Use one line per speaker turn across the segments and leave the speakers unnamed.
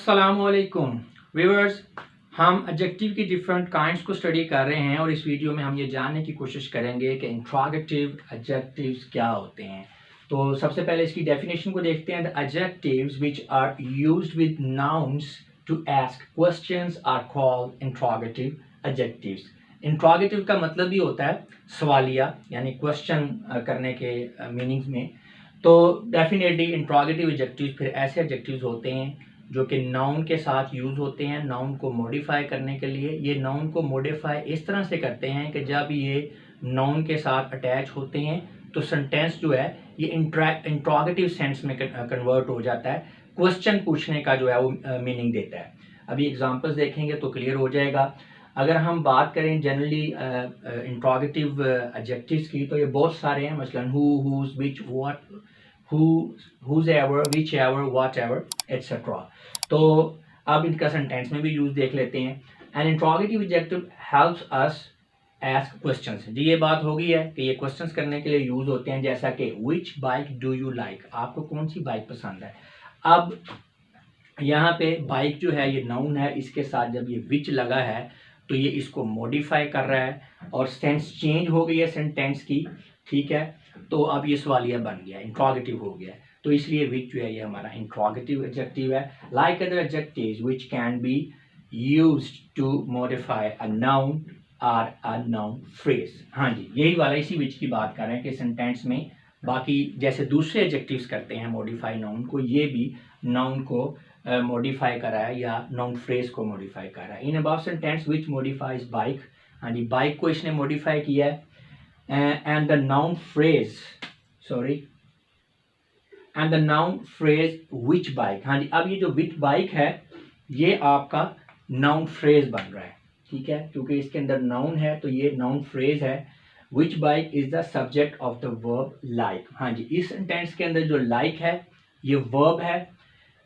अस्सलामुअलैकुम व्यूअर्स, हम एडजेक्टिव की डिफरेंट काइंड्स को स्टडी कर रहे हैं और इस वीडियो में हम ये जानने की कोशिश करेंगे कि इंट्रोगेटिव एडजेक्टिव्स क्या होते हैं। तो सबसे पहले इसकी डेफिनेशन को देखते हैं। The adjectives which are used with nouns to ask questions are called interrogative adjectives. Interrogative का मतलब ही होता है सवालिया, यानी क्वेश्चन करने के मीनिंग्स में। तो डेफिनेटली इंट्रोगेटिव एडजेक्टिव्स फिर ऐसे एडजेक्टिव्स होते हैं जो कि नाउन के साथ यूज़ होते हैं नाउन को मॉडिफाई करने के लिए। ये नाउन को मॉडिफाई इस तरह से करते हैं कि जब ये नाउन के साथ अटैच होते हैं तो सेंटेंस जो है ये इंट्रोगेटिव सेंस में कन्वर्ट हो जाता है, क्वेश्चन पूछने का जो है वो मीनिंग देता है। अभी एग्जांपल्स देखेंगे तो क्लियर हो जाएगा। अगर हम बात करें जनरली इंट्रोगेटिव एडजेक्टिव्स की तो ये बहुत सारे हैं, मसलन who, whose, which, what, whosoever, whichever, whatever, etc. तो अब इनका सेंटेंस में भी यूज देख लेते हैं। An interrogative adjective helps us ask questions. जी ये बात हो गई है कि ये क्वेश्चंस करने के लिए यूज होते हैं, जैसा कि which bike do you like, आपको कौन सी बाइक पसंद है। अब यहाँ पे बाइक जो है ये नाउन है, इसके साथ जब ये विच लगा है तो ये इसको मॉडिफाई कर रहा है और सेंस चेंज हो गई है सेंटेंस की, ठीक है। तो अब ये सवालिया बन गया, इंट्रोगेटिव हो गया, तो इसलिए विच जो है ये हमारा इंट्रोगेटिव एडजेक्टिव है। Like other adjectives which can be used to modify a noun or a noun phrase. हाँ जी, यही वाला इसी विच की बात कर रहे हैं कि सेंटेंस में बाकी जैसे दूसरे एडजेक्टिव्स करते हैं मॉडिफाई नाउन को, ये भी नाउन को मॉडिफाई करा है या नाउन फ्रेज को मॉडिफाई करा है। In above sentence which modifies bike, हाँ जी बाइक को इसने मॉडिफाई किया है। and the noun phrase which bike, हाँ जी अब ये जो which bike है ये आपका noun phrase बन रहा है, ठीक है, क्योंकि इसके अंदर noun है तो ये noun phrase है। which bike is the subject of the verb like, हाँ जी इस सेंटेंस के अंदर जो like है ये verb है,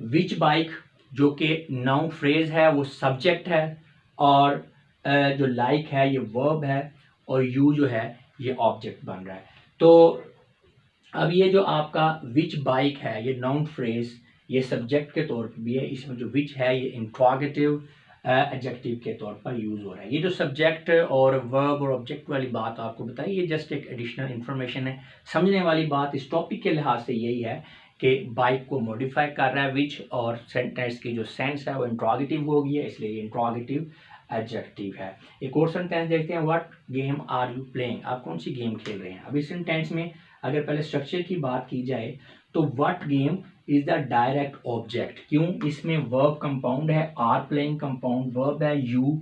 which bike जो कि noun phrase है वो subject है, और जो like है ये verb है, और you जो है ये ऑब्जेक्ट बन रहा है। तो अब ये जो आपका विच बाइक है ये नाउन फ्रेज ये सब्जेक्ट के तौर पर भी है, इसमें जो विच है ये इंट्रोगेटिव एडजेक्टिव के तौर पर यूज हो रहा है। ये जो सब्जेक्ट और वर्ब और ऑब्जेक्ट वाली बात आपको बताई ये जस्ट एक एडिशनल इंफॉर्मेशन है। समझने वाली बात इस टॉपिक के लिहाज से यही है कि बाइक को मॉडिफाई कर रहा है विच, और सेंटेंस की जो सेंस है वो इंट्रोगेटिव हो गई है, इसलिए इंट्रोगेटिव एडजेक्टिव है। एक और सेंटेंस देखते हैं, what game are you playing, आप कौन सी गेम खेल रहे हैं। अब इस सेंटेंस में अगर पहले स्ट्रक्चर की बात की जाए तो what game is the direct object, क्यों, इसमें वर्ब कंपाउंड है, आर प्लेइंग कंपाउंड वर्ब है, यू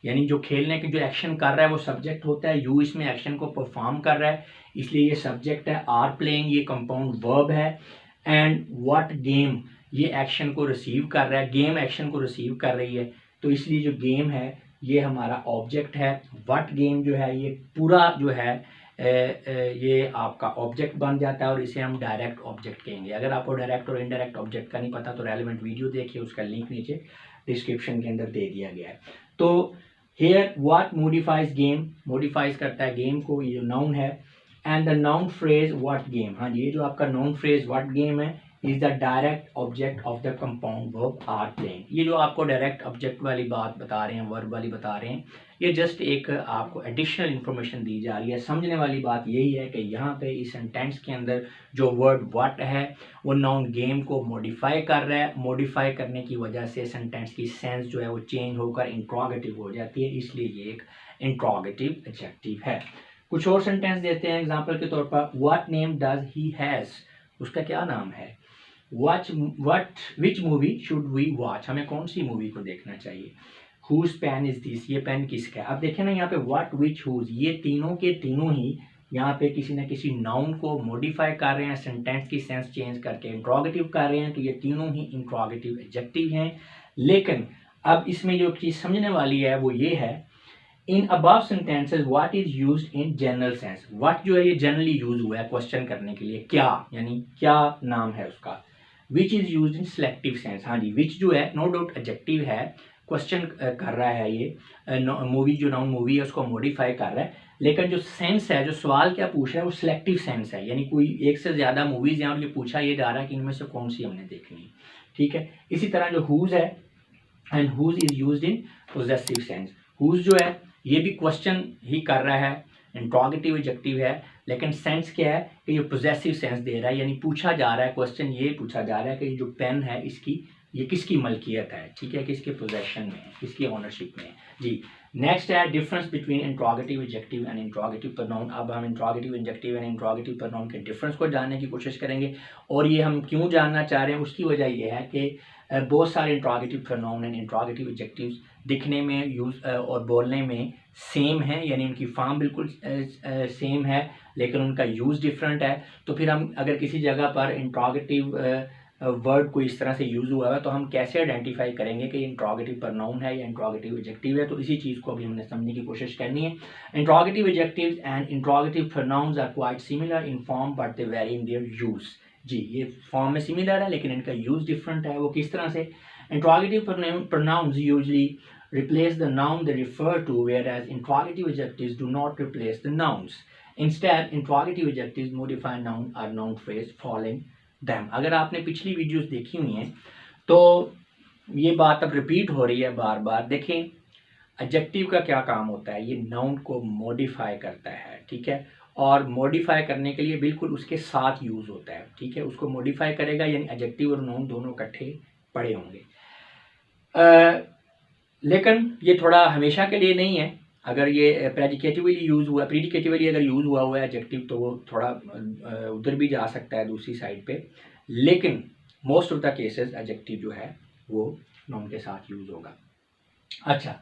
यानी जो खेलने के जो एक्शन कर रहा है वो सब्जेक्ट होता है, यू इसमें एक्शन को परफॉर्म कर रहा है इसलिए ये सब्जेक्ट है, आर प्लेइंग ये कंपाउंड वर्ब है, एंड व्हाट गेम ये एक्शन को रिसीव कर रहा है, गेम एक्शन को रिसीव कर रही है तो इसलिए जो गेम है ये हमारा ऑब्जेक्ट है। व्हाट गेम जो है ये पूरा जो है ये आपका ऑब्जेक्ट बन जाता है और इसे हम डायरेक्ट ऑब्जेक्ट कहेंगे। अगर आपको डायरेक्ट और इनडायरेक्ट ऑब्जेक्ट का नहीं पता तो रेलेवेंट वीडियो देखिए, उसका लिंक नीचे डिस्क्रिप्शन के अंदर दे दिया गया है। तो here what modifies game, modifies करता है गेम को, ये जो नाउन है। And the noun phrase what game, हाँ जी ये जो आपका नाउन फ्रेज व्हाट गेम है is the direct object of the compound verb are playing. ये जो आपको डायरेक्ट ऑब्जेक्ट वाली बात बता रहे हैं, वर्ब वाली बता रहे हैं, ये जस्ट एक आपको एडिशनल इंफॉर्मेशन दी जा रही है। समझने वाली बात यही है कि यहाँ पे इस सेंटेंस के अंदर जो वर्ड व्हाट है वो नाउन गेम को मॉडिफाई कर रहा है, मॉडिफाई करने की वजह से सेंटेंस की सेंस जो है वो चेंज होकर इंट्रोगेटिव हो जाती है, इसलिए ये एक इंट्रोगेटिव एडजेक्टिव है। कुछ और सेंटेंस देते हैं एग्जाम्पल के तौर पर, what name does he has, उसका क्या नाम है। Which movie should we watch, हमें कौन सी मूवी को देखना चाहिए। हुज पेन इज दिस, ये पेन किसका है। अब देखें ना यहाँ पे व्हाट विच हुज ये तीनों के तीनों ही यहाँ पे किसी न किसी नाउन को मॉडिफाई कर रहे हैं, सेंटेंस की सेंस चेंज करके इंट्रोगेटिव कर रहे हैं, तो ये तीनों ही इंट्रोगेटिव एडजेक्टिव हैं। लेकिन अब इसमें जो चीज़ समझने वाली है वो ये है, in above sentences what is used in general sense. What जो है ये जनरली यूज हुआ है क्वेश्चन करने के लिए, क्या यानी क्या नाम है उसका। Which is used in selective sense, हाँ जी विच जो है नो डाउट एडजेक्टिव है, क्वेश्चन कर रहा है ये मूवी जो नाउन मूवी है उसको मॉडिफाई कर रहा है, लेकिन जो सेंस है जो सवाल क्या पूछ रहा है वो सिलेक्टिव सेंस है, यानी कोई एक से ज़्यादा मूवीज़ हैं और ये पूछा ये जा रहा है कि इनमें से कौन सी हमने देखनी है। ठीक है। इसी तरह जो whose है, and whose is used in possessive sense. whose जो है ये भी क्वेश्चन ही कर रहा है, इंट्रोगेटिव एडजेक्टिव है, लेकिन सेंस क्या है कि ये पोजेसिव सेंस दे रहा है, यानी पूछा जा रहा है, क्वेश्चन ये पूछा जा रहा है कि ये जो पेन है इसकी ये किसकी मलकियत है, ठीक है, किसके पोजेशन में है, किसकी ओनरशिप में है जी। नेक्स्ट है difference between interrogative adjective and interrogative pronoun. अब हम interrogative adjective and interrogative pronoun के डिफरेंस को जानने की कोशिश करेंगे, और ये हम क्यों जानना चाह रहे हैं उसकी वजह यह है कि बहुत सारे interrogative pronoun and interrogative adjectives दिखने में यूज और बोलने में सेम है, यानी उनकी फॉर्म बिल्कुल सेम है, लेकिन उनका यूज़ डिफरेंट है। तो फिर हम अगर किसी जगह पर इंट्रोगेटिव वर्ड को इस तरह से यूज़ हुआ है तो हम कैसे आइडेंटिफाई करेंगे कि इंट्रोगेटिव प्रोनाउन है या इंट्रोगेटिव एडजेक्टिव है, तो इसी चीज़ को अभी हमने समझने की कोशिश करनी है। Interrogative adjectives and interrogative pronouns are quite similar in form but they vary in their use. जी, ये फॉर्म में सिमिलर है लेकिन इनका यूज़ डिफरेंट है। वो किस तरह से? Interrogative pronounce usually replace the noun they refer to, whereas interrogative adjectives do not replace the nouns. Instead, interrogative adjectives modify noun or noun phrase following them. अगर आपने पिछली वीडियोस देखी हुई हैं तो ये बात अब रिपीट हो रही है बार बार। देखें, एडजेक्टिव का क्या काम होता है, ये नाउन को मॉडिफाई करता है, ठीक है, और मॉडिफाई करने के लिए बिल्कुल उसके साथ यूज़ होता है, ठीक है, उसको मॉडिफाई करेगा, यानी एडजेक्टिव और नाउन दोनों इकट्ठे पड़े होंगे। लेकिन ये थोड़ा हमेशा के लिए नहीं है। अगर ये प्रेडिकेटिवली यूज़ हुआ, प्रीडिकेटिवली अगर यूज़ हुआ है एडजेक्टिव तो वो थोड़ा उधर भी जा सकता है दूसरी साइड पे, लेकिन most of the cases adjective जो है वो नाउन के साथ यूज़ होगा। अच्छा,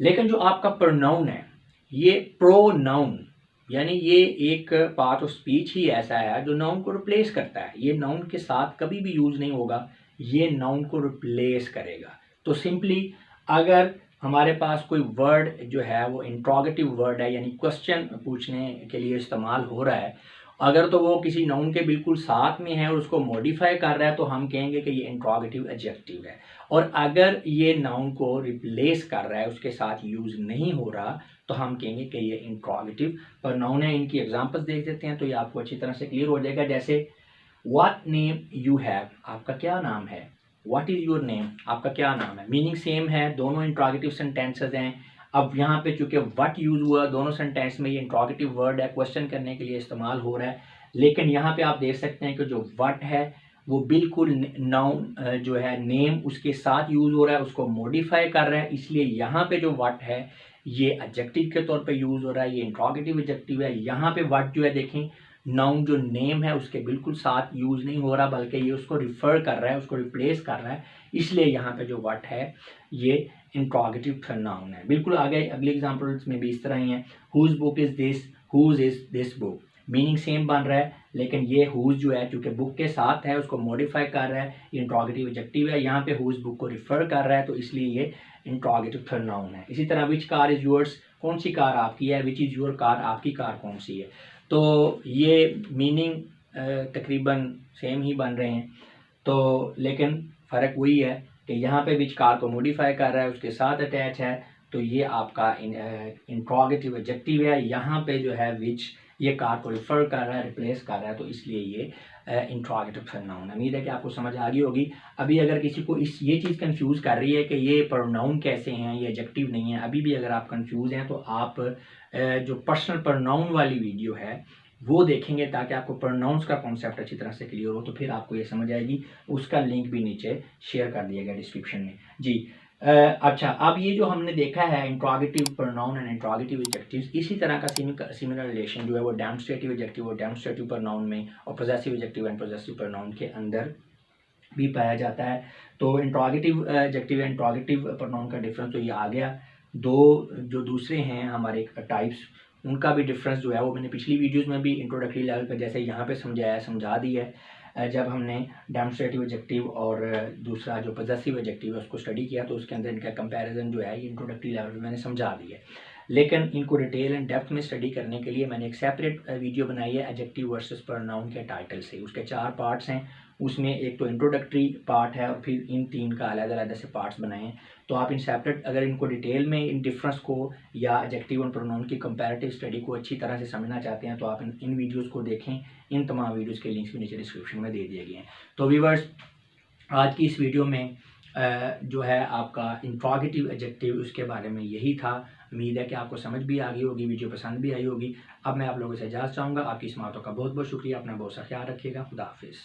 लेकिन जो आपका प्रोनाउन है ये प्रोनाउन, यानी ये एक पार्ट ऑफ स्पीच ही ऐसा है जो नाउन को रिप्लेस करता है। ये नाउन के साथ कभी भी यूज़ नहीं होगा, ये नाउन को रिप्लेस करेगा। तो सिंपली अगर हमारे पास कोई वर्ड जो है वो इंट्रोगेटिव वर्ड है, यानी क्वेश्चन पूछने के लिए इस्तेमाल हो रहा है, अगर तो वो किसी नाउन के बिल्कुल साथ में है और उसको मॉडिफाई कर रहा है तो हम कहेंगे कि ये इंट्रोगेटिव एडजेक्टिव है। और अगर ये नाउन को रिप्लेस कर रहा है, उसके साथ यूज़ नहीं हो रहा, तो हम कहेंगे कि ये इंट्रोगेटिव प्रोनाउन है। इनकी एग्जांपल्स देख देते हैं तो ये आपको अच्छी तरह से क्लियर हो जाएगा। जैसे व्हाट नेम यू हैव, आपका क्या नाम है। व्हाट इज़ योर नेम, आपका क्या नाम है। मीनिंग सेम है, दोनों इंट्रोगेटिव सेंटेंसेस हैं। अब यहाँ पे चूंकि व्हाट यूज़ हुआ दोनों सेंटेंस में, ये इंट्रोगेटिव वर्ड है, क्वेश्चन करने के लिए इस्तेमाल हो रहा है, लेकिन यहाँ पे आप देख सकते हैं कि जो व्हाट है वो बिल्कुल नाउन जो है नेम उसके साथ यूज़ हो रहा है, उसको मॉडिफाई कर रहा है, इसलिए यहाँ पे जो व्हाट है ये एडजेक्टिव के तौर पे यूज़ हो रहा है, ये इंट्रोगेटिव एडजेक्टिव है। यहाँ पे व्हाट जो है देखें, नाउन जो नेम है उसके बिल्कुल साथ यूज़ नहीं हो रहा, बल्कि ये उसको रिफ़र कर रहा है, उसको रिप्लेस कर रहा है, इसलिए यहाँ पे जो व्हाट है ये इंट्रोगेटिव प्रोनाउन है। बिल्कुल आगे अगले एग्जांपल्स में भी इस तरह ही है। Whose book is this, whose is this book, meaning same बन रहा है, लेकिन ये हुज जो है चूँकि बुक के साथ है उसको मॉडिफाई कर रहा है, ये इंट्रोगेटिव एडजेक्टिव है, यहाँ पे हुज बुक को रिफ़र कर रहा है, तो इसलिए ये इंट्रोगेटिव प्रोनाउन है। इसी तरह विच कार इज़ योर्स, कौन सी कार आपकी है, विच इज़ योर कार, आपकी कार कौन सी है। तो ये मीनिंग तकरीबन सेम ही बन रहे हैं, तो लेकिन फ़र्क वही है कि यहाँ पे विच कार को मॉडिफाई कर रहा है, उसके साथ अटैच है, तो ये आपका इंट्रोगेटिव एडजेक्टिव है। यहाँ पे जो है विच ये कार को रिफ़र कर रहा है, रिप्लेस कर रहा है, तो इसलिए ये इंट्रोगेटिव प्रोनाउन है। उम्मीद है कि आपको समझ आ गई होगी। अभी अगर किसी को ये चीज़ कंफ्यूज कर रही है कि ये प्रोनाउन कैसे हैं, ये एडजेक्टिव नहीं है, अभी भी अगर आप कंफ्यूज हैं तो आप जो पर्सनल प्रोनाउन वाली वीडियो है वो देखेंगे, ताकि आपको प्रोनाउंस का कॉन्सेप्ट अच्छी तरह से क्लियर हो, तो फिर आपको ये समझ आएगी। उसका लिंक भी नीचे शेयर कर दिया गया डिस्क्रिप्शन में जी। अच्छा, अब ये जो हमने देखा है interrogative pronoun and interrogative adjectives, इसी तरह का सिमिलर रिलेशन जो है वो डेमोन्स्ट्रेटिव एडजेक्टिव और डेमोन्स्ट्रेटिव प्रोनाउन में और possessive adjective and possessive pronoun के अंदर भी पाया जाता है। तो interrogative adjective and interrogative pronoun का डिफरेंस तो ये आ गया। दो जो दूसरे हैं हमारे टाइप्स, उनका भी डिफरेंस जो है वो मैंने पिछली वीडियोस में भी इंट्रोडक्टरी लेवल पे जैसे यहाँ पे समझा दी है, जब हमने डेमोन्स्ट्रेटिव एडजेक्टिव और दूसरा जो पोजेसिव एडजेक्टिव है उसको स्टडी किया, तो उसके अंदर इनका कंपैरिजन जो है ये इंट्रोडक्टरी लेवल पे मैंने समझा दी है। लेकिन इनको डिटेल एंड डेप्थ में स्टडी करने के लिए मैंने एक सेपरेट वीडियो बनाई है एडजेक्टिव वर्सेस प्रोनाउन के टाइटल से। उसके 4 पार्ट्स हैं, उसमें एक तो इंट्रोडक्टरी पार्ट है और फिर इन 3 का अलग-अलग से पार्ट्स बनाए हैं। तो आप इन सेपरेट अगर इनको डिटेल में इन डिफरेंस को या एडजेक्टिव और प्रोनाउन की कंपैरेटिव स्टडी को अच्छी तरह से समझना चाहते हैं तो आप इन वीडियोज़ को देखें। इन तमाम वीडियोज़ के लिंक्स भी नीचे डिस्क्रिप्शन में दे दिए गए हैं। तो व्यूअर्स, आज की इस वीडियो में जो है आपका इंट्रोगेटिव एडजेक्टिव उसके बारे में यही था। उम्मीद है कि आपको समझ भी आ गई होगी, वीडियो पसंद भी आई होगी। अब मैं आप लोगों से इजाज़त चाहूँगा। आपकी इस बातों का बहुत बहुत शुक्रिया। अपना बहुत सा ख्याल रखिएगा। खुदा हाफिज़।